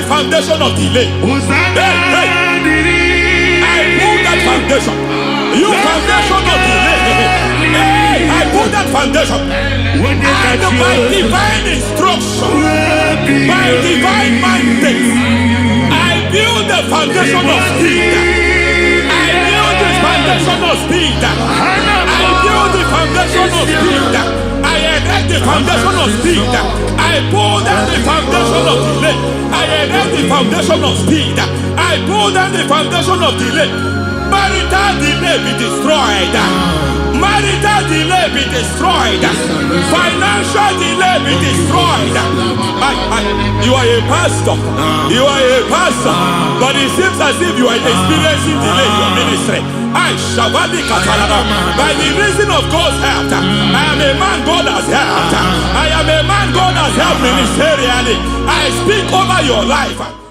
the foundation of delay. Hey, I pull that foundation. You foundation of delay. Hey, I pull that foundation. And by divine instruction, by divine mandate, I build the foundation of speed. I build the foundation of speed. I build the foundation of speed. I erect the foundation of speed. I pull down the foundation of delay. I erect the foundation of speed. I pull down the foundation of delay. Marital delay be destroyed. Marital delay be destroyed. Financial delay be destroyed. You are a pastor. You are a pastor. But it seems as if you are experiencing delay in your ministry. By the reason of God's help, I am a man God has helped. I am a man God has helped ministerially. I speak over your life.